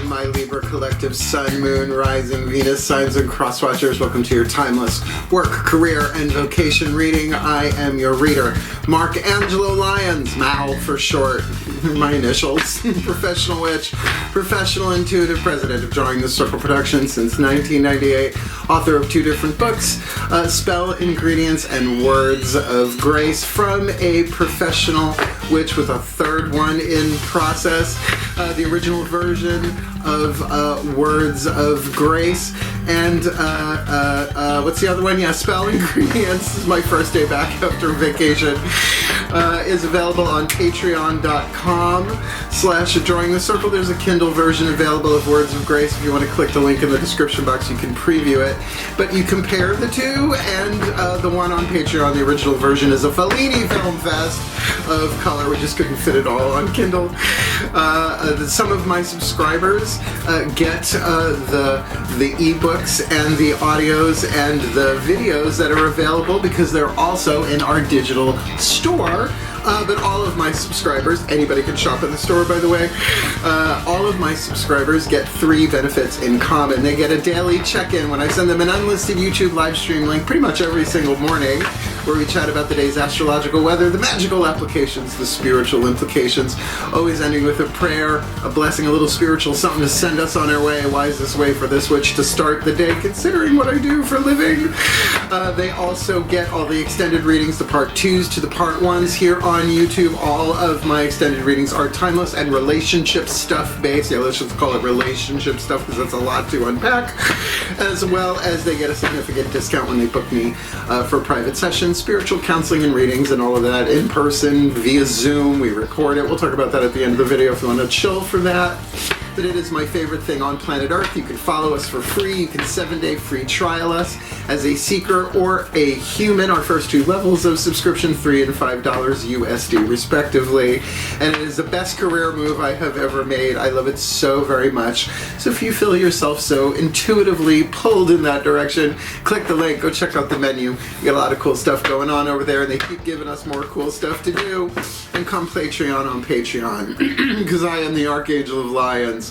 my Libra collective Sun, Moon, Rising, Venus, signs and cross-watchers. Welcome to your timeless work, career, and vocation reading. I am your reader, Mark Angelo Lyons, MAL for short, my initials, professional witch, professional intuitive, president of Drawing the Circle Productions since 1998, author of 2 different books, Spell, Ingredients, and Words of Grace, from a professional witch with a 3rd one in process, the original version of Words of Grace, and what's the other one? Yeah, Spell, Ingredients. This is my first day back after vacation. Is available on patreon.com/Drawing the Circle. There's a Kindle version available of Words of Grace. If you want to click the link in the description box, you can preview it. But you compare the two, and the one on Patreon, the original version, is a Fellini Film Fest of color. We just couldn't fit it all on Kindle. Some of my subscribers get the ebooks and the audios and the videos that are available because they're also in our digital store. But all of my subscribers, anybody can shop at the store, by the way, all of my subscribers get 3 benefits in common. They get a daily check-in when I send them an unlisted YouTube live stream link pretty much every single morning, where we chat about the day's astrological weather, the magical applications, the spiritual implications, always ending with a prayer, a blessing, a little spiritual something to send us on our way, a wisest way for this witch to start the day, considering what I do for a living. They also get all the extended readings, the part 2s to the part 1s here on YouTube. All of my extended readings are timeless and relationship stuff based. Yeah, let's just call it relationship stuff because that's a lot to unpack. As well as they get a significant discount when they book me for private sessions, spiritual counseling and readings, and all of that in person via Zoom. We record it. We'll talk about that at the end of the video if you want to chill for that. But it is my favorite thing on planet Earth. You can follow us for free. You can 7-day free trial us as a seeker or a human. Our first 2 levels of subscription, $3 and $5 USD respectively. And it is the best career move I have ever made. I love it so very much. So if you feel yourself so intuitively pulled in that direction, click the link, go check out the menu. We got a lot of cool stuff going on over there, and they keep giving us more cool stuff to do. And come Patreon on Patreon, because I am the Archangel of Lions,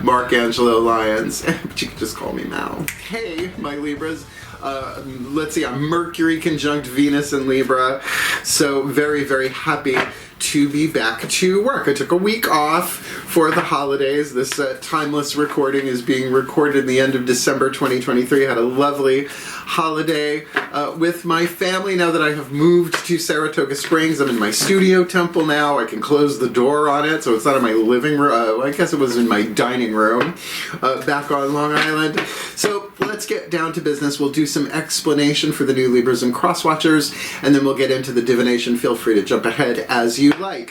Mark Angelo Lyons, but you can just call me Mal. Hey, my Libras. Let's see, I'm Mercury conjunct Venus in Libra, so very, very happy to be back to work. I took a week off for the holidays. This timeless recording is being recorded in the end of December 2023. I had a lovely holiday with my family. Now that I have moved to Saratoga Springs, I'm in my studio temple now. I can close the door on it, so it's not in my living room. I guess it was in my dining room back on Long Island. So let's get down to business. We'll do some explanation for the new Libras and Crosswatchers, and then we'll get into the divination. Feel free to jump ahead as you like.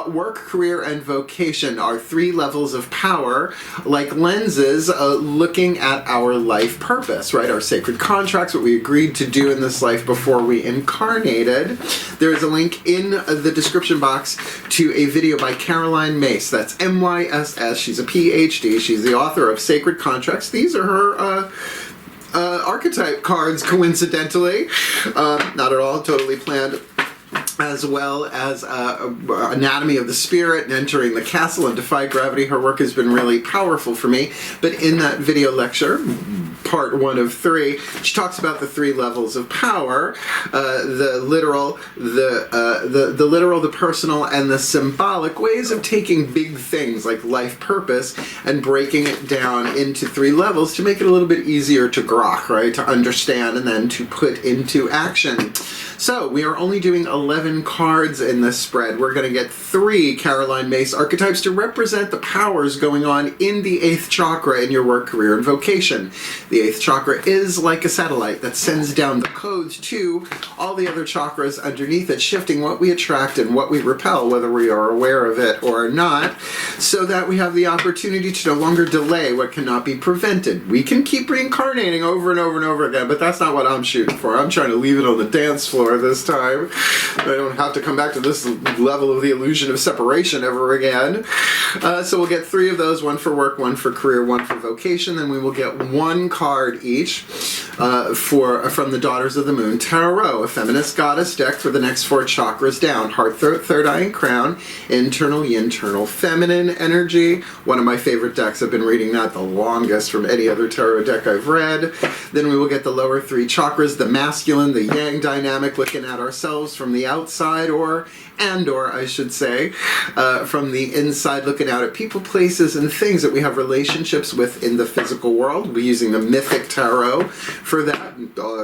Work, career, and vocation are 3 levels of power, like lenses looking at our life purpose, right? Our sacred contracts, what we agreed to do in this life before we incarnated. There is a link in the description box to a video by Caroline Myss. That's MYSS. She's a PhD. She's the author of Sacred Contracts. These are her archetype cards, coincidentally. Not at all, totally planned. As well as Anatomy of the Spirit and Entering the Castle and Defy Gravity. Her work has been really powerful for me. But in that video lecture, part 1 of 3, she talks about the 3 levels of power: the literal, the literal, the personal, and the symbolic ways of taking big things like life purpose and breaking it down into 3 levels to make it a little bit easier to grok, right? To understand and then to put into action. So we are only doing 11 cards in this spread. We're going to get 3 Caroline Myss archetypes to represent the powers going on in the 8th chakra in your work, career, and vocation. The 8th chakra is like a satellite that sends down the codes to all the other chakras underneath it, shifting what we attract and what we repel, whether we are aware of it or not, so that we have the opportunity to no longer delay what cannot be prevented. We can keep reincarnating over and over and over again, but that's not what I'm shooting for. I'm trying to leave it on the dance floor this time. I don't have to come back to this level of the illusion of separation ever again. So we'll get 3 of those, 1 for work, 1 for career, 1 for vocation, then we will get 1 card each from the Daughters of the Moon Tarot, a feminist goddess deck for the next 4 chakras down: heart, third eye, and crown, internal, internal, feminine energy. One of my favorite decks. I've been reading that the longest from any other tarot deck I've read. Then we will get the lower 3 chakras, the masculine, the yang dynamic, looking at ourselves from the outside, or I should say, from the inside, looking out at people, places, and things that we have relationships with in the physical world. We're using the mythic tarot for that,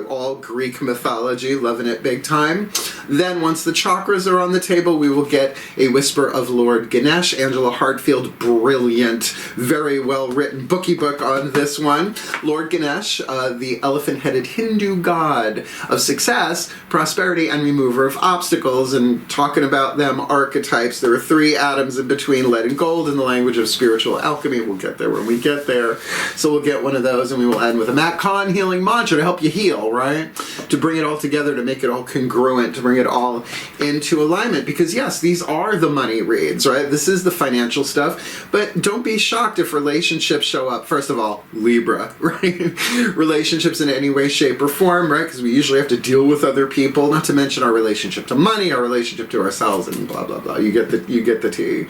all Greek mythology, loving it big time. Then once the chakras are on the table, we will get a whisper of Lord Ganesha. Angela Hartfield, brilliant, very well written bookie book on this one. Lord Ganesha, the elephant-headed Hindu god of success, prosperity, and remover of obstacles. And talking about them archetypes, there are 3 atoms in between lead and gold in the language of spiritual alchemy. We'll get there when we get there. So we'll get one of those, and we will end with a Matt Kahn healing mantra to help you heal, right? To bring it all together, to make it all congruent, to bring it all into alignment. Because yes, these are the money reads, right? This is the financial stuff. But don't be shocked if relationships show up. First of all, Libra, right? Relationships in any way, shape, or form, right? Because we usually have to deal with other people, not to mention our relationship to money, our relationship to ourselves, and blah, blah, blah. You get the tea.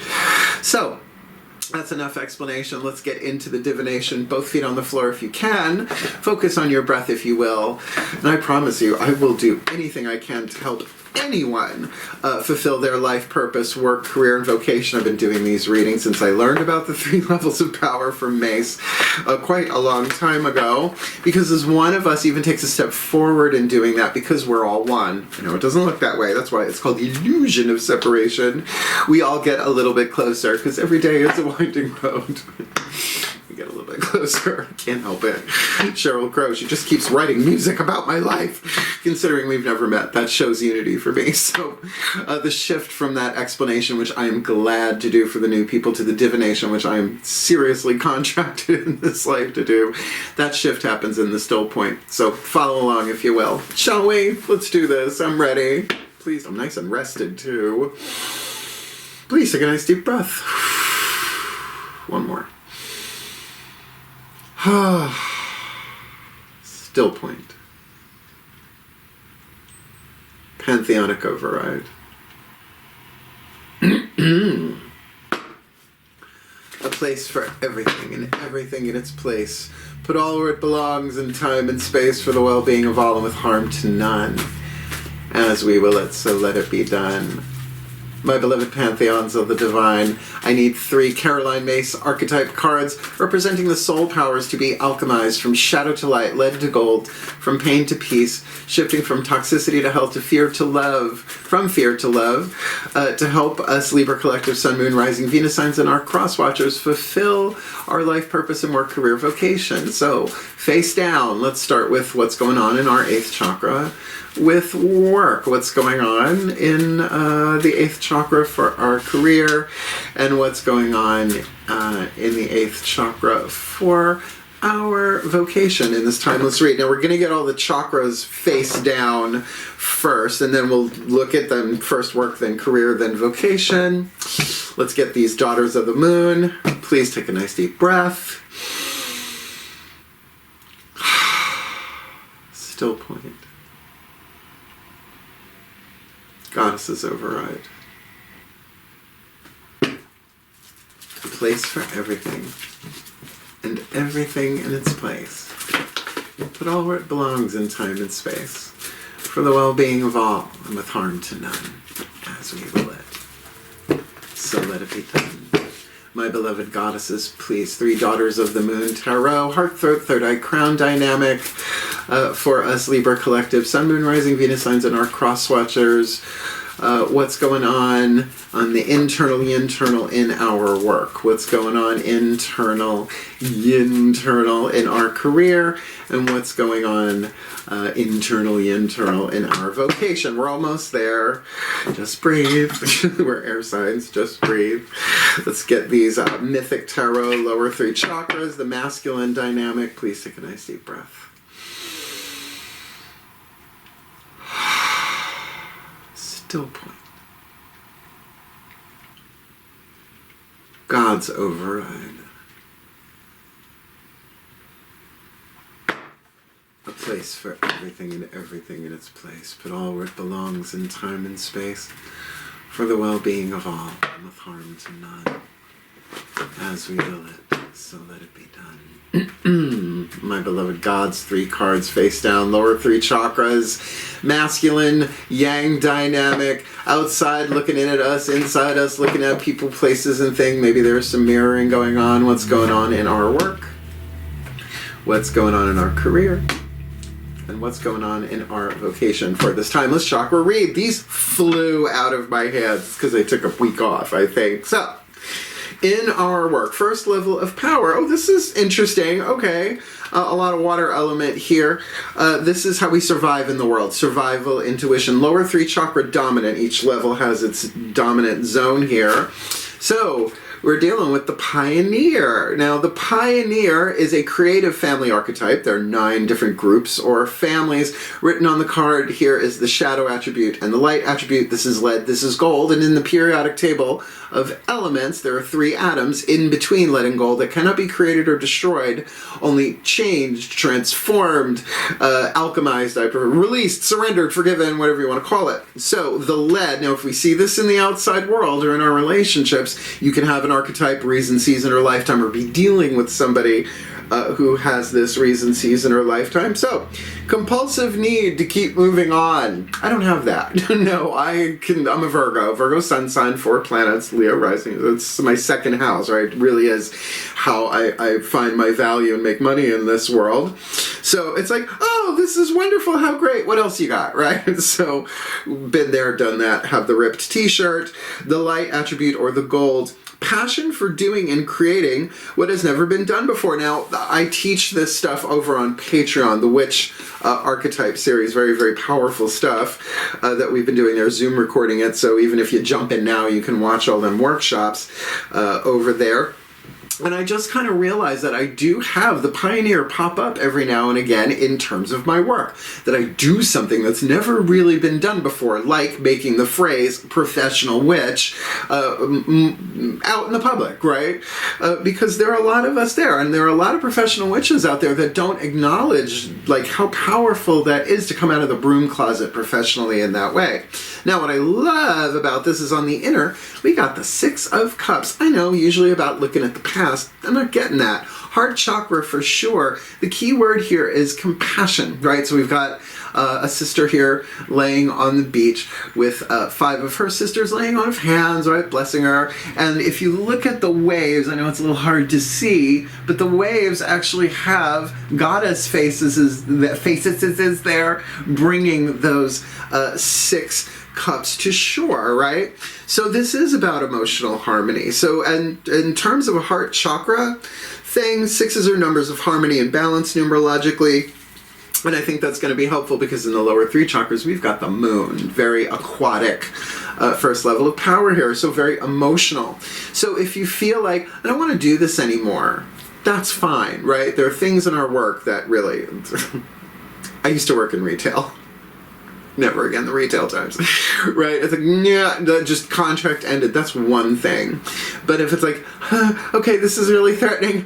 So, that's enough explanation. Let's get into the divination. Both feet on the floor if you can. Focus on your breath if you will. And I promise you, I will do anything I can to help anyone fulfill their life purpose, work, career, and vocation. I've been doing these readings since I learned about the 3 levels of power from Mace quite a long time ago, because as one of us even takes a step forward in doing that, because we're all one. You know, it doesn't look that way. That's why it's called the illusion of separation. We all get a little bit closer, because every day is a winding road. We get a little bit closer. Can't help it. Sheryl Crow, she just keeps writing music about my life, considering we've never met. That shows unity for me. So the shift from that explanation, which I am glad to do for the new people, to the divination, which I am seriously contracted in this life to do, that shift happens in the still point. So follow along if you will. Shall we? Let's do this. I'm ready. Please, I'm nice and rested too. Please take a nice deep breath. One more. Still point. Pantheonic override. A place for everything, and everything in its place. Put all where it belongs in time and space for the well-being of all and with harm to none. As we will it, so let it be done. My beloved pantheons of the divine, I need 3 Caroline Mace archetype cards representing the soul powers to be alchemized from shadow to light, lead to gold, from pain to peace, shifting from toxicity to health, to fear to love, from fear to love, to help us Libra Collective, Sun, Moon, Rising, Venus signs, and our cross watchers fulfill our life purpose and work, career, vocation. So, face down, let's start with what's going on in our 8th chakra. With work, what's going on in the 8th chakra for our career, and what's going on in the 8th chakra for our vocation in this timeless read. Now we're going to get all the chakras face down first, and then we'll look at them first: work, then career, then vocation. Let's get these Daughters of the Moon. Please take a nice deep breath. Still point. Goddesses override. A place for everything, and everything in its place. Put all where it belongs in time and space, for the well-being of all, and with harm to none, as we will it. So let it be done. My beloved goddesses, please, 3 Daughters of the Moon Tarot, heart, third eye, crown dynamic for us Libra Collective, Sun, Moon, Rising, Venus signs, and our cross watchers. What's going on the internal in our work? What's going on internal in our career? And what's going on internal in our vocation? We're almost there. Just breathe. We're air signs. Just breathe. Let's get these mythic tarot lower 3 chakras, the masculine dynamic. Please take a nice deep breath. Still point. God's override. A place for everything and everything in its place, but all where it belongs in time and space, for the well-being of all, and with harm to none. As we will it, so let it be done. My beloved gods, 3 cards face down, lower 3 chakras, masculine, yang dynamic, outside looking in at us, inside us looking at people, places, and things. Maybe there's some mirroring going on. What's going on in our work? What's going on in our career? And what's going on in our vocation for this timeless chakra read. These flew out of my hands because I took a week off, I think. So, in our work, first level of power. Oh, this is interesting. Okay. A lot of water element here. This is how we survive in the world. Survival, intuition. Lower 3 chakra dominant. Each level has its dominant zone here. So, we're dealing with the pioneer. Now, the pioneer is a creative family archetype. There are 9 different groups or families. Written on the card here is the shadow attribute and the light attribute. This is lead, this is gold. And in the periodic table of elements, there are 3 atoms in between lead and gold that cannot be created or destroyed, only changed, transformed, alchemized, released, surrendered, forgiven, whatever you want to call it. So the lead, now if we see this in the outside world or in our relationships, you can have an archetype, reason, season, or lifetime, or be dealing with somebody who has this reason, season, or lifetime. So, compulsive need to keep moving on. I don't have that. No, I'm a Virgo. Virgo sun sign, 4 planets, Leo rising. It's my second house, right? It really is how I find my value and make money in this world. So it's like, oh, this is wonderful. How great. What else you got, right? So, been there, done that. Have the ripped t-shirt, the light attribute, or the gold. Passion for doing and creating what has never been done before. Now, I teach this stuff over on Patreon, the Witch archetype series, very, very powerful stuff that we've been doing there, Zoom recording it, so even if you jump in now, you can watch all them workshops over there. And I just kind of realized that I do have the pioneer pop up every now and again in terms of my work. That I do something that's never really been done before, like making the phrase professional witch out in the public, right? Because there are a lot of us there, and there are a lot of professional witches out there that don't acknowledge like how powerful that is to come out of the broom closet professionally in that way. Now, what I love about this is on the inner, we got the 6 of Cups. I know, usually about looking at the past. I'm not getting that. Heart chakra for sure. The key word here is compassion, right? So we've got a sister here laying on the beach with 5 of her sisters laying on of hands, right? Blessing her. And if you look at the waves, I know it's a little hard to see, but the waves actually have goddess faces there, bringing those 6 cups to shore, right? So this is about emotional harmony. So, and in terms of a heart chakra thing, 6s are numbers of harmony and balance numerologically. And I think that's going to be helpful because in the lower 3 chakras, we've got the moon, very aquatic first level of power here, so very emotional. So if you feel like, I don't want to do this anymore, that's fine, right? There are things in our work that really, I used to work in retail. Never again, the retail times, right? It's like, yeah, just contract ended. That's one thing. But if it's like, okay, this is really threatening.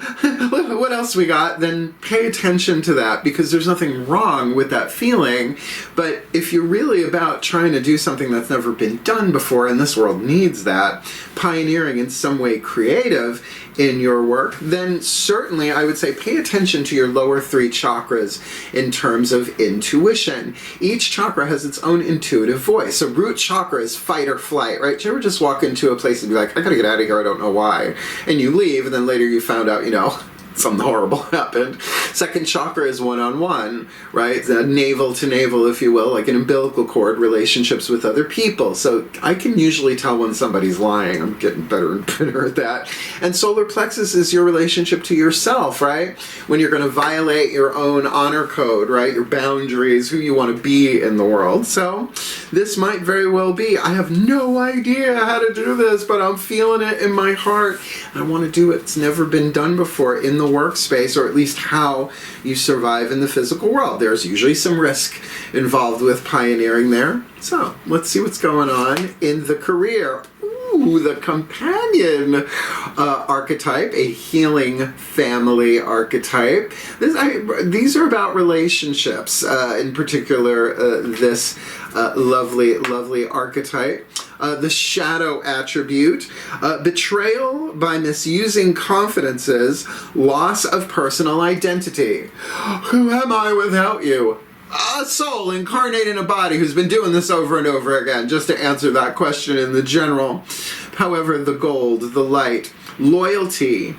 What else we got? Then pay attention to that because there's nothing wrong with that feeling. But if you're really about trying to do something that's never been done before, and this world needs that, pioneering in some way creative in your work, then certainly I would say pay attention to your lower 3 chakras in terms of intuition. Each chakra has its own intuitive voice. So root chakra is fight or flight, right? Do you ever just walk into a place and be like, I gotta get out of here, I don't know why. And you leave, and then later you found out, something horrible happened. Second chakra is one-on-one, right? The navel to navel, if you will, like an umbilical cord, relationships with other people. So I can usually tell when somebody's lying. I'm getting better and better at that. And solar plexus is your relationship to yourself, right? When you're going to violate your own honor code, right? Your boundaries, who you want to be in the world. So this might very well be, I have no idea how to do this, but I'm feeling it in my heart. I want to do it. It's never been done before in the workspace, or at least how you survive in the physical world. There's usually some risk involved with pioneering there. So let's see what's going on in the career. Ooh, Ooh, the companion archetype, a healing family archetype. These are about relationships, in particular this lovely archetype. The shadow attribute, betrayal by misusing confidences, loss of personal identity. Who am I without you? A soul incarnated in a body who's been doing this over and over again, just to answer that question in the general. However, the gold, the light, loyalty,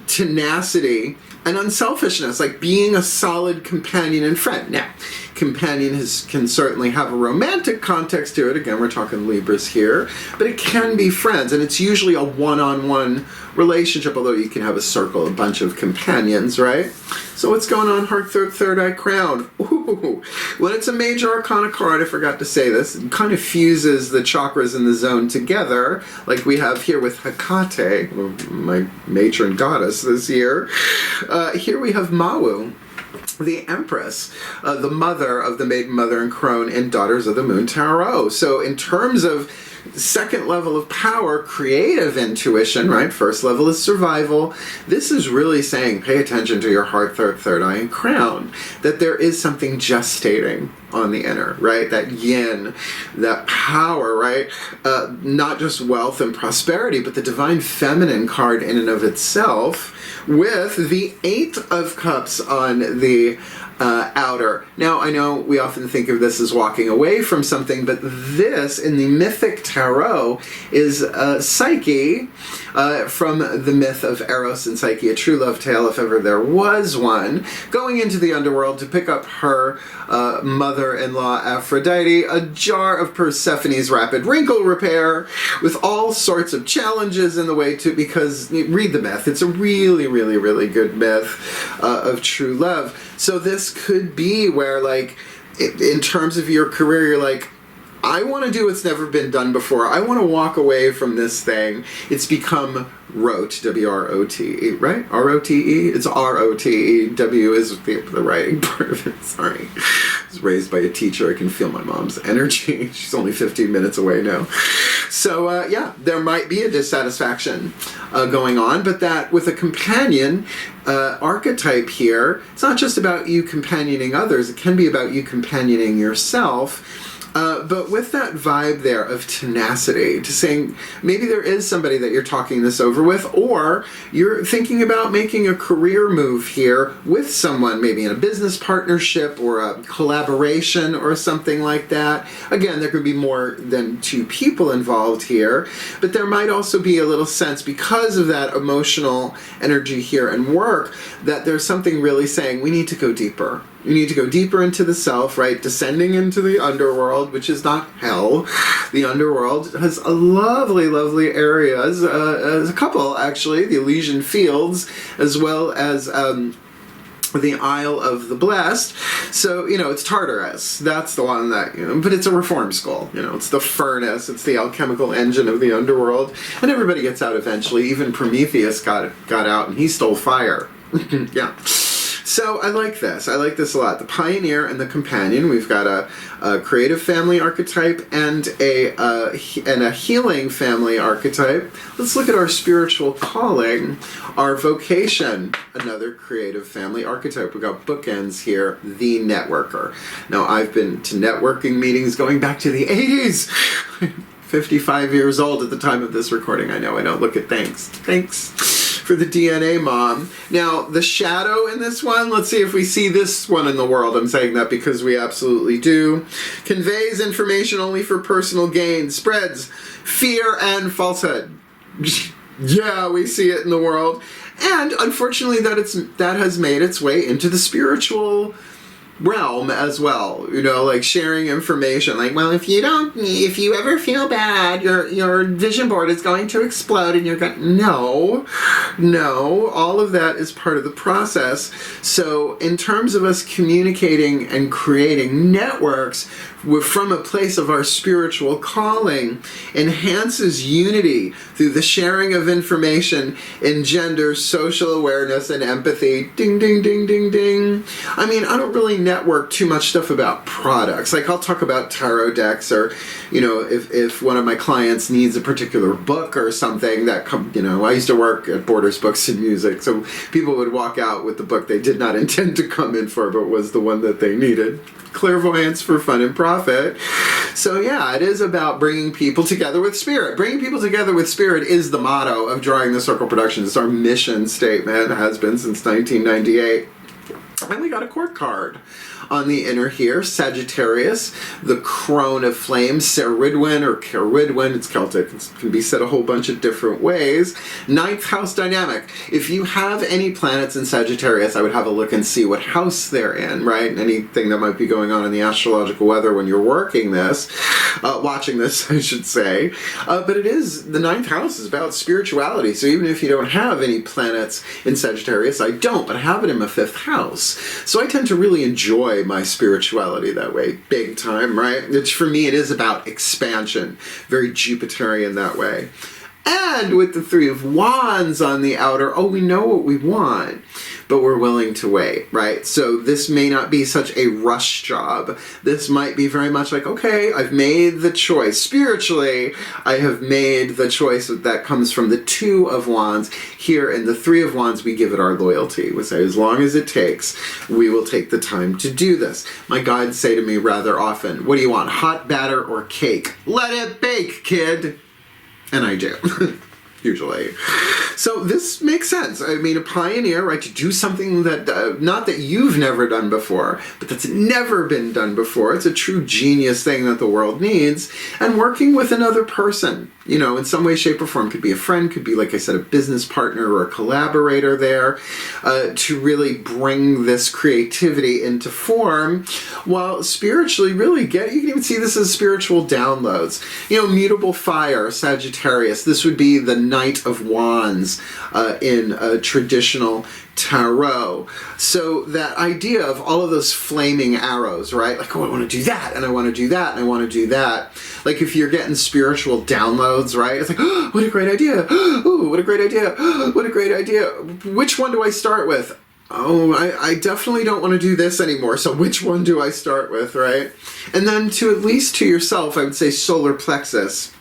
tenacity, and unselfishness, like being a solid companion and friend. Now, companion can certainly have a romantic context to it. Again, we're talking Libras here. But it can be friends, and it's usually a one-on-one relationship, although you can have a bunch of companions, right? So what's going on, Heart, Third Eye, Crown? Ooh. When it's a major arcana card, I forgot to say this, it kind of fuses the chakras in the zone together, like we have here with Hecate, my matron goddess this year. Here we have Mawu, the Empress, the mother of the Maiden Mother and Crone and Daughters of the Moon Tarot. So in terms of second level of power, creative intuition, right? First level is survival. This is really saying, pay attention to your heart, third eye, and crown. That there is something gestating on the inner, right? That yin, that power, right? Not just wealth and prosperity, but the divine feminine card in and of itself, with the Eight of Cups on the outer. Now, I know we often think of this as walking away from something, but this, in the mythic tarot, is Psyche, from the myth of Eros and Psyche, a true love tale, if ever there was one, going into the underworld to pick up her mother-in-law Aphrodite, a jar of Persephone's rapid wrinkle repair, with all sorts of challenges in the way too, because, read the myth, it's a really, really, really good myth of true love. So this could be where, like, in terms of your career, you're like, I want to do what's never been done before. I want to walk away from this thing. It's become rote, W-R-O-T-E, right? R-O-T-E? It's R-O-T-E. W is the writing part of it. Sorry. I was raised by a teacher. I can feel my mom's energy. She's only 15 minutes away now. So, yeah, there might be a dissatisfaction going on, but that with a companion archetype here, it's not just about you companioning others. It can be about you companioning yourself. But with that vibe there of tenacity, to saying maybe there is somebody that you're talking this over with, or you're thinking about making a career move here with someone, maybe in a business partnership or a collaboration or something like that. Again, there could be more than two people involved here, but there might also be a little sense, because of that emotional energy here and work, that there's something really saying we need to go deeper. You need to go deeper into the self, right? Descending into the underworld, which is not hell. The underworld has a lovely, lovely areas, a couple actually, the Elysian Fields, as well as the Isle of the Blessed. So, it's Tartarus. That's the one that, but it's a reform school. It's the furnace. It's the alchemical engine of the underworld. And everybody gets out eventually. Even Prometheus got out and he stole fire. Yeah. So I like this. I like this a lot. The pioneer and the companion. We've got a creative family archetype and a healing family archetype. Let's look at our spiritual calling, our vocation. Another creative family archetype. We've got bookends here. The networker. Now, I've been to networking meetings going back to the 80s. 55 years old at the time of this recording. I know I don't look at thanks for the DNA mom. Now, the shadow in this one, let's see if we see this one in the world. I'm saying that because we absolutely do. Conveys information only for personal gain. Spreads fear and falsehood. Yeah, we see it in the world. And unfortunately, that has made its way into the spiritual realm as well, like sharing information, like, well, if you ever feel bad, your vision board is going to explode and you're going, no, all of that is part of the process. So in terms of us communicating and creating networks, we're from a place of our spiritual calling, enhances unity through the sharing of information, engenders social awareness and empathy. Ding, ding, ding, ding, ding. I mean, I don't really network too much stuff about products. Like I'll talk about tarot decks, or, you know, if one of my clients needs a particular book or something that, you know, I used to work at Borders Books and Music, so people would walk out with the book they did not intend to come in for, but was the one that they needed. Clairvoyance for fun and profit. So yeah, it is about bringing people together with spirit. Bringing people together with spirit is the motto of Drawing the Circle Productions. It's our mission statement, has been since 1998. And we got a court card on the inner here, Sagittarius, the crone of flames, Ceridwen or Ceridwen, it's Celtic, it can be said a whole bunch of different ways. Ninth house dynamic. If you have any planets in Sagittarius, I would have a look and see what house they're in, right? Anything that might be going on in the astrological weather when you're watching this, I should say. But it is, the ninth house is about spirituality, so even if you don't have any planets in Sagittarius, I don't, but I have it in my fifth house. So I tend to really enjoy my spirituality that way, big time, right? Which for me, it is about expansion, very Jupiterian that way. And with the Three of Wands on the outer, we know what we want, but we're willing to wait, right? So this may not be such a rush job. This might be very much like, okay, I've made the choice. Spiritually, I have made the choice that comes from the Two of Wands. Here in the Three of Wands, we give it our loyalty. We say, as long as it takes, we will take the time to do this. My guides say to me rather often, what do you want, hot batter or cake? Let it bake, kid. And I do, usually. So this makes sense. I mean, a pioneer, right, to do something that, not that you've never done before, but that's never been done before. It's a true genius thing that the world needs. And working with another person, you know, in some way, shape, or form. Could be a friend, could be, like I said, a business partner or a collaborator there, to really bring this creativity into form, while spiritually really you can even see this as spiritual downloads. You know, mutable fire, Sagittarius, this would be the Knight of Wands in a traditional tarot. So that idea of all of those flaming arrows, right? Like, I want to do that, and I want to do that, and I want to do that. Like if you're getting spiritual downloads, right? It's like, oh, what a great idea. Ooh, what a great idea. What a great idea. Which one do I start with? Oh, I definitely don't want to do this anymore. So which one do I start with, right? And then to at least to yourself, I would say solar plexus.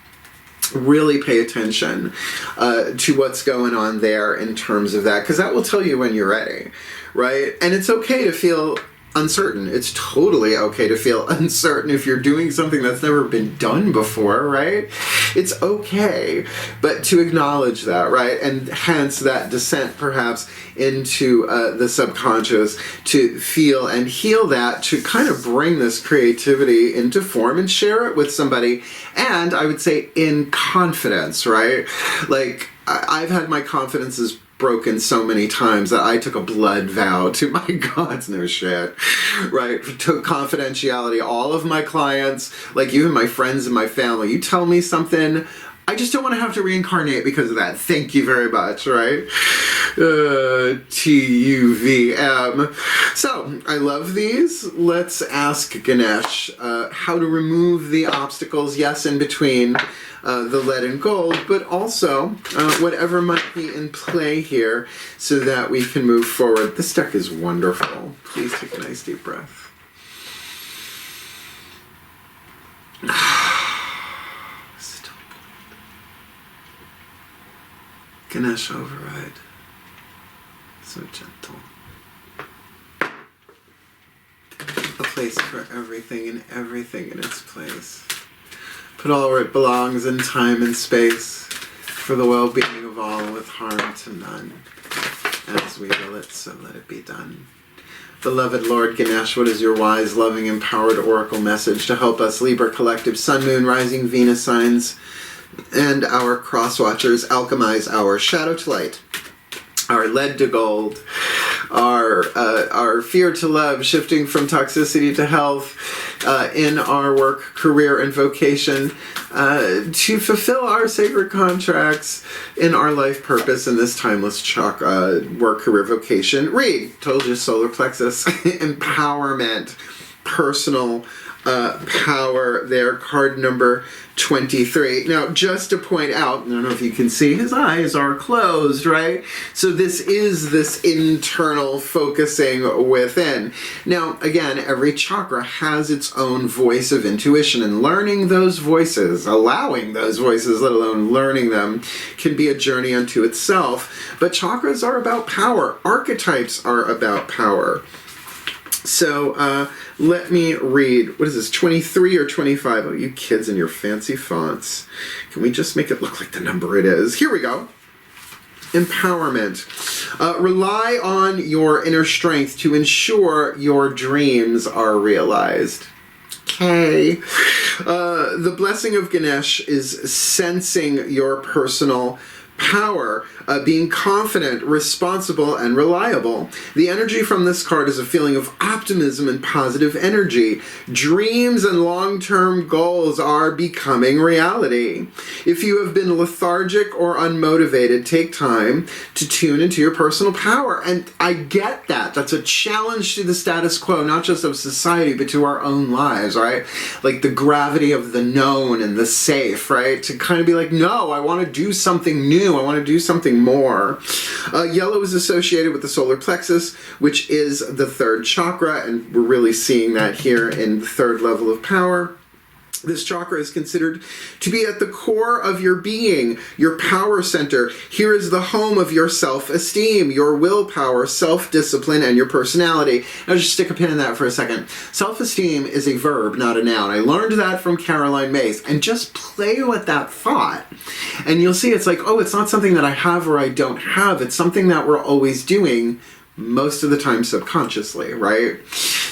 Really pay attention to what's going on there in terms of that, because that will tell you when you're ready, right? And it's okay to feel uncertain. It's totally okay to feel uncertain if you're doing something that's never been done before, right? It's okay, but to acknowledge that, right? And hence that descent perhaps into the subconscious, to feel and heal that, to kind of bring this creativity into form and share it with somebody. And I would say in confidence, right? Like I've had my confidences broken so many times that I took a blood vow to my gods, no shit, right? Took confidentiality. All of my clients, like even my friends and my family, you tell me something, I just don't want to have to reincarnate because of that. Thank you very much, right? TUVM. So, I love these. Let's ask Ganesh how to remove the obstacles, yes, in between the lead and gold, but also whatever might be in play here so that we can move forward. This deck is wonderful. Please take a nice deep breath. Ganesh override. So gentle. A place for everything and everything in its place. Put all where it belongs in time and space, for the well-being of all with harm to none. As we will it, so let it be done. Beloved Lord Ganesh, what is your wise, loving, empowered oracle message to help us Libra collective Sun, Moon, Rising, Venus signs and our cross-watchers alchemize our shadow to light, our lead to gold, our fear to love, shifting from toxicity to health, in our work, career, and vocation, to fulfill our sacred contracts in our life purpose in this timeless work, career, vocation. Read, told you, solar plexus, empowerment. personal power there, card number 23. Now, just to point out, I don't know if you can see, his eyes are closed, right? So this is this internal focusing within. Now, again, every chakra has its own voice of intuition, and learning those voices, allowing those voices, let alone learning them, can be a journey unto itself. But chakras are about power. Archetypes are about power. So let me read, what is this, 23 or 25? Oh, you kids and your fancy fonts. Can we just make it look like the number it is? Here we go. Empowerment. Rely on your inner strength to ensure your dreams are realized. Okay. The blessing of Ganesh is sensing your personal power, being confident, responsible, and reliable. The energy from this card is a feeling of optimism and positive energy. Dreams and long-term goals are becoming reality. If you have been lethargic or unmotivated, take time to tune into your personal power. And I get that. That's a challenge to the status quo, not just of society, but to our own lives, right? Like the gravity of the known and the safe, right? To kind of be like, no, I want to do something new. I want to do something more. Yellow is associated with the solar plexus, which is the third chakra, and we're really seeing that here in the third level of power. This chakra is considered to be at the core of your being, your power center. Here is the home of your self-esteem, your willpower, self-discipline, and your personality. I'll just stick a pin in that for a second. Self-esteem is a verb, not a noun. I learned that from Caroline Myss. And just play with that thought. And you'll see it's like, oh, it's not something that I have or I don't have. It's something that we're always doing, most of the time subconsciously, right?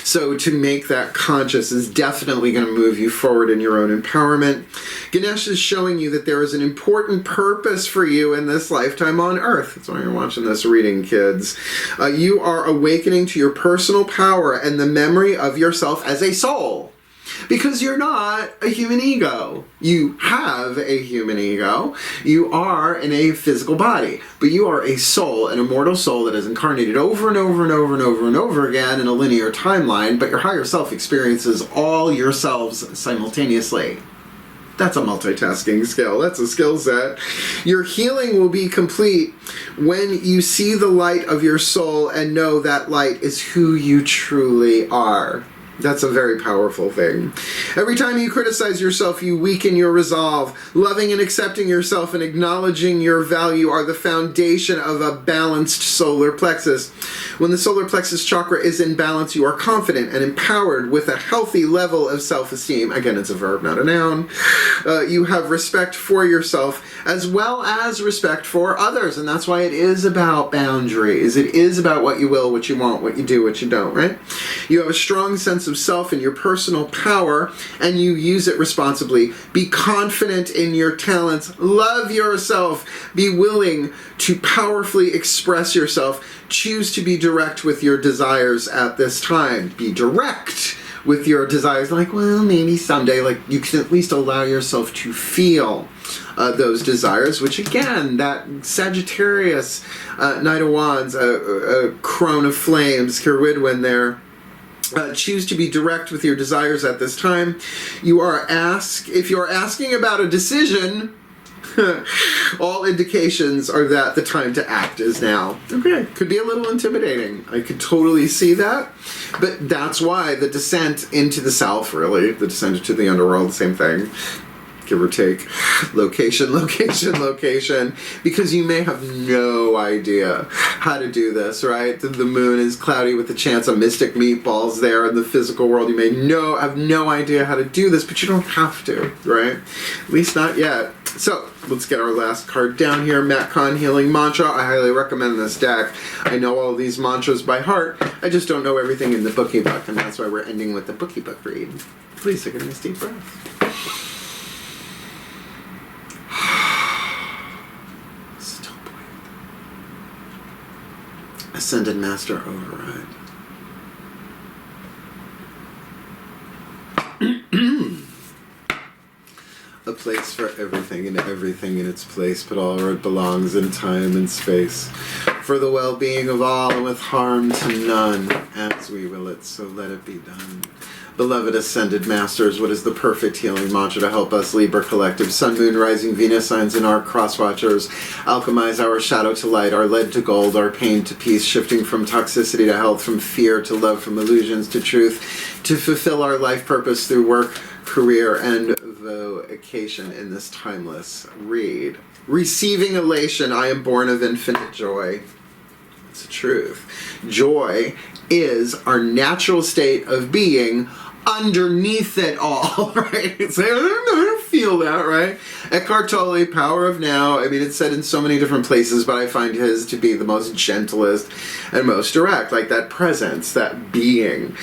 So to make that conscious is definitely going to move you forward in your own empowerment. Ganesh is showing you that there is an important purpose for you in this lifetime on Earth. That's why you're watching this reading, kids. You are awakening to your personal power and the memory of yourself as a soul. Because you're not a human ego. You have a human ego. You are in a physical body. But you are a soul, an immortal soul that is incarnated over and over and over and over and over again in a linear timeline, but your higher self experiences all yourselves simultaneously. That's a multitasking skill. That's a skill set. Your healing will be complete when you see the light of your soul and know that light is who you truly are. That's a very powerful thing. Every time you criticize yourself, you weaken your resolve. Loving and accepting yourself and acknowledging your value are the foundation of a balanced solar plexus. When the solar plexus chakra is in balance, you are confident and empowered with a healthy level of self-esteem. Again, it's a verb, not a noun. You have respect for yourself as well as respect for others. And that's why it is about boundaries. It is about what you will, what you want, what you do, what you don't, right? You have a strong sense of self and your personal power, and you use it responsibly. Be confident in your talents. Love yourself. Be willing to powerfully express yourself. Choose to be direct with your desires at this time. Be direct with your desires. Like, well, maybe someday. Like, you can at least allow yourself to feel those desires, which again, that Sagittarius, Knight of Wands, Crone of Flames, Kirwidwin there. Choose to be direct with your desires at this time. If you are asking about a decision, all indications are that the time to act is now. Okay, could be a little intimidating. I could totally see that. But that's why the descent into the self, really, the descent into the underworld, the same thing. Give or take, location, because you may have no idea how to do this, right? The moon is cloudy with the chance of mystic meatballs there in the physical world. You may have no idea how to do this, but you don't have to, right? At least not yet. So, let's get our last card down here. Matt Kahn Healing Mantra. I highly recommend this deck. I know all these mantras by heart. I just don't know everything in the bookie book, and that's why we're ending with the bookie book read. Please take a nice deep breath. Ascended Master Override. A place for everything and everything in its place, but all where it belongs in time and space. For the well-being of all and with harm to none, as we will it, so let it be done. Beloved Ascended Masters, what is the perfect healing mantra to help us, Libra Collective, Sun, Moon, Rising, Venus signs, and our cross-watchers alchemize our shadow to light, our lead to gold, our pain to peace, shifting from toxicity to health, from fear to love, from illusions to truth, to fulfill our life purpose through work, career, and vocation in this timeless read. Receiving elation, I am born of infinite joy. It's the truth. Joy is our natural state of being underneath it all, right? It's like, I don't feel that, right? Eckhart Tolle, Power of Now. I mean, it's said in so many different places, but I find his to be the most gentlest and most direct, like that presence, that being,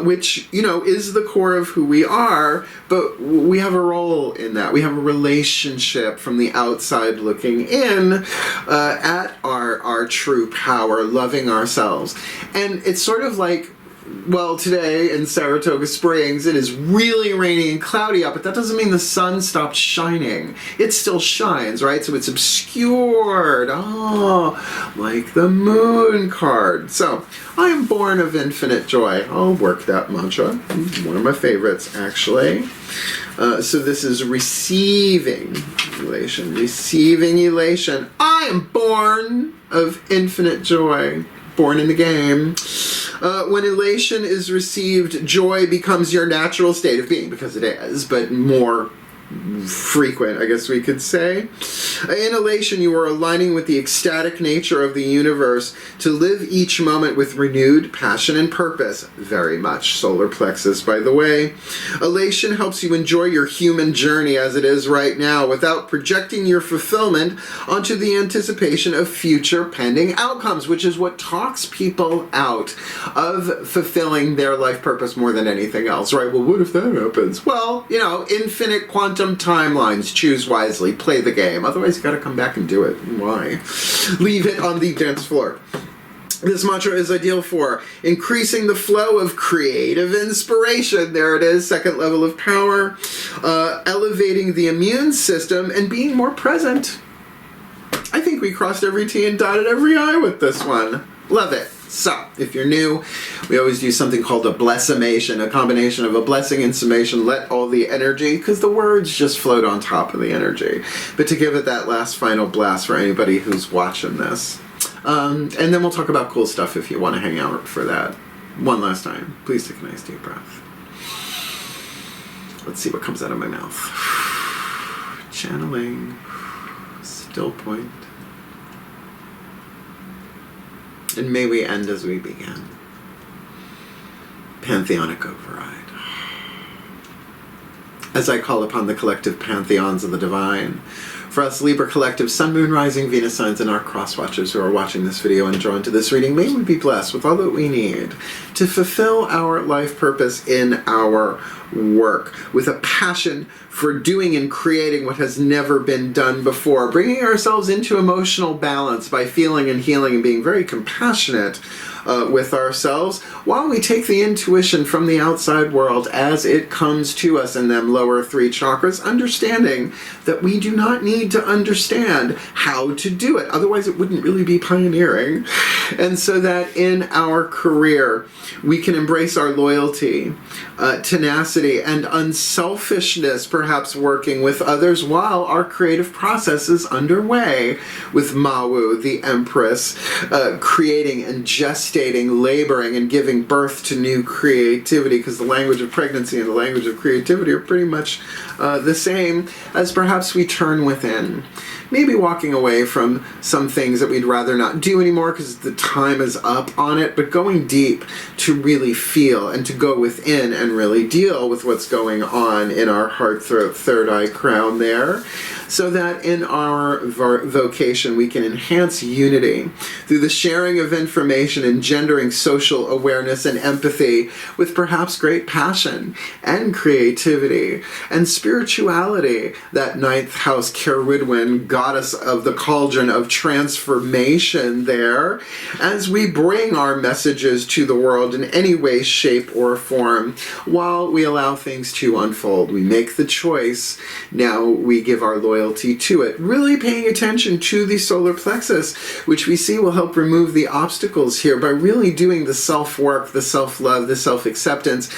which, you know, is the core of who we are, but we have a role in that. We have a relationship from the outside looking in at our true power, loving ourselves. And it's sort of like, well, today in Saratoga Springs, it is really rainy and cloudy out, but that doesn't mean the sun stopped shining. It still shines, right? So it's obscured. Oh, like the moon card. So, I am born of infinite joy. I'll work that mantra. One of my favorites, actually. So this is receiving elation. Receiving elation. I am born of infinite joy. Born in the game. When elation is received, joy becomes your natural state of being, because it is, but more frequent, I guess we could say. In elation, you are aligning with the ecstatic nature of the universe to live each moment with renewed passion and purpose. Very much solar plexus, by the way. Elation helps you enjoy your human journey as it is right now without projecting your fulfillment onto the anticipation of future pending outcomes, which is what talks people out of fulfilling their life purpose more than anything else, right? Well, what if that happens? Well, you know, infinite quantum timelines. Choose wisely. Play the game. Otherwise, you got to come back and do it. Why? Leave it on the dance floor. This mantra is ideal for increasing the flow of creative inspiration. There it is, second level of power. Elevating the immune system and being more present. I think we crossed every T and dotted every I with this one. Love it. So, if you're new, we always do something called a blessimation, a combination of a blessing and summation. Let all the energy, because the words just float on top of the energy. But to give it that last final blast for anybody who's watching this. And then we'll talk about cool stuff if you want to hang out for that. One last time. Please take a nice deep breath. Let's see what comes out of my mouth. Channeling. Still point. And may we end as we began. Pantheonic override. As I call upon the collective pantheons of the divine, for us Libra Collective, Sun, Moon, Rising, Venus signs, and our cross-watchers who are watching this video and drawn to this reading, may we be blessed with all that we need to fulfill our life purpose in our work, with a passion for doing and creating what has never been done before, bringing ourselves into emotional balance by feeling and healing and being very compassionate with ourselves, while we take the intuition from the outside world as it comes to us in them lower three chakras, understanding that we do not need to understand how to do it. Otherwise, it wouldn't really be pioneering. And so that in our career, we can embrace our loyalty, tenacity, and unselfishness, perhaps working with others while our creative process is underway, with Mawu, the Empress, creating and gestating, laboring, and giving birth to new creativity, because the language of pregnancy and the language of creativity are pretty much the same, as perhaps we turn within. Maybe walking away from some things that we'd rather not do anymore because the time is up on it, but going deep to really feel and to go within and really deal with what's going on in our heart, throat, third eye, crown there, so that in our vocation we can enhance unity through the sharing of information, engendering social awareness and empathy with perhaps great passion and creativity and spirituality. That ninth house, Keridwen, goddess of the cauldron of transformation there, as we bring our messages to the world in any way, shape, or form, while we allow things to unfold. We make the choice. Now we give our loyalty to it, really paying attention to the solar plexus, which we see will help remove the obstacles here by really doing the self-work, the self-love, the self-acceptance,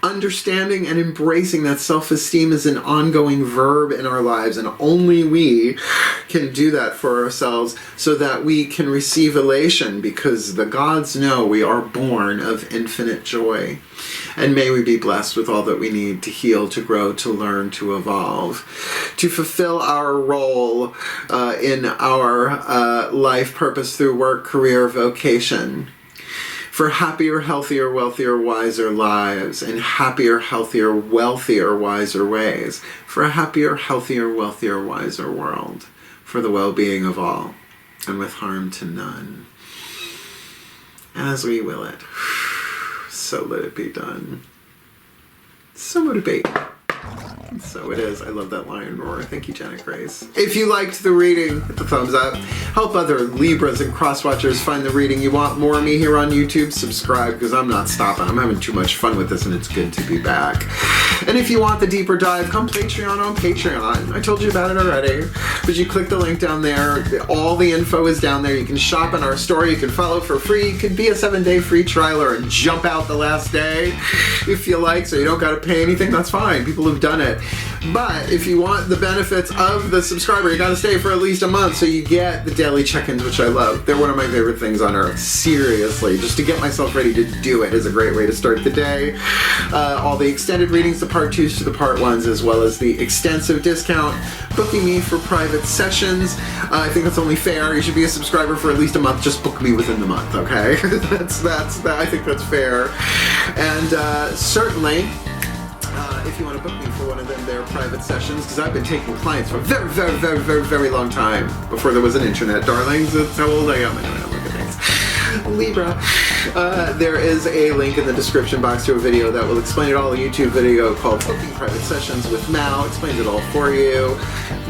understanding and embracing that self-esteem is an ongoing verb in our lives, and only we can do that for ourselves so that we can receive elation, because the gods know we are born of infinite joy. And may we be blessed with all that we need to heal, to grow, to learn, to evolve, to fulfill our role in our life purpose through work, career, vocation, for happier, healthier, wealthier, wiser lives, and happier, healthier, wealthier, wiser ways, for a happier, healthier, wealthier, wiser world, for the well-being of all, and with harm to none. As we will it. So let it be done. So let it be. So it is. I love that lion roar. Thank you, Janet Grace. If you liked the reading, hit the thumbs up. Help other Libras and cross-watchers find the reading. You want more of me here on YouTube? Subscribe, because I'm not stopping. I'm having too much fun with this, and it's good to be back. And if you want the deeper dive, come Patreon on Patreon. I told you about it already, but you click the link down there. All the info is down there. You can shop in our store. You can follow for free. You could be a 7-day free trialer and jump out the last day if you like, so you don't got to pay anything. That's fine. People have done it. But if you want the benefits of the subscriber, you gotta stay for at least a month, so you get the daily check-ins, which I love. They're one of my favorite things on earth. Seriously, just to get myself ready to do it is a great way to start the day. All the extended readings, the part 2s to the part 1s, as well as the extensive discount, booking me for private sessions. I think that's only fair. You should be a subscriber for at least a month. Just book me within the month, okay? I think that's fair. And certainly, if you want to book me for one of their private sessions, because I've been taking clients for a very, very, very, very, very long time, before there was an internet, darlings. That's how old I am. Anyway, look at things. Libra. There is a link in the description box to a video that will explain it all, a YouTube video called Booking Private Sessions with Mal. Explains it all for you,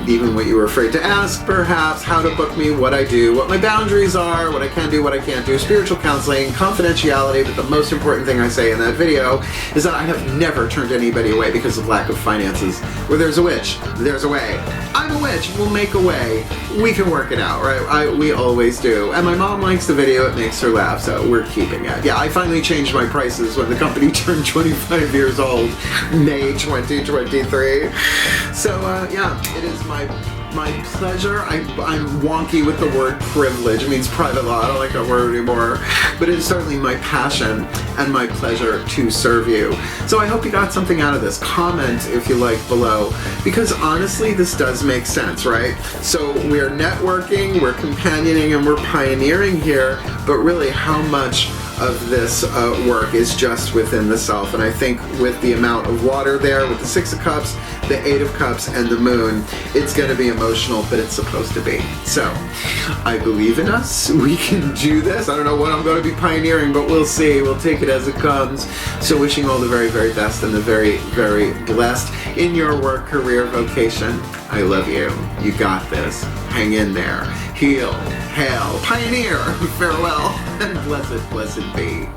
even what you were afraid to ask, perhaps, how to book me, what I do, what my boundaries are, what I can do, what I can't do, spiritual counseling, confidentiality, but the most important thing I say in that video is that I have never turned anybody away because of lack of finances. Where there's a witch, there's a way. I'm a witch, we'll make a way. We can work it out, right? We always do. And my mom likes the video, it makes her laugh, so we're keeping it. Yeah, I finally changed my prices when the company turned 25 years old, May 2023. So, yeah, it is my pleasure. I'm wonky with the word privilege. It means private law. I don't like that word anymore. But it is certainly my passion and my pleasure to serve you. So I hope you got something out of this. Comment if you like below, because honestly, this does make sense, right? So we're networking, we're companioning, and we're pioneering here, but really how much of this work is just within the self. And I think with the amount of water there, with the 6 of Cups, the 8 of Cups, and the Moon, it's going to be emotional, but it's supposed to be. So, I believe in us. We can do this. I don't know what I'm going to be pioneering, but we'll see. We'll take it as it comes. So wishing all the very, very best and the very, very blessed in your work, career, vocation. I love you. You got this. Hang in there. Heal. Hail. Pioneer. Farewell. And blessed, blessed be.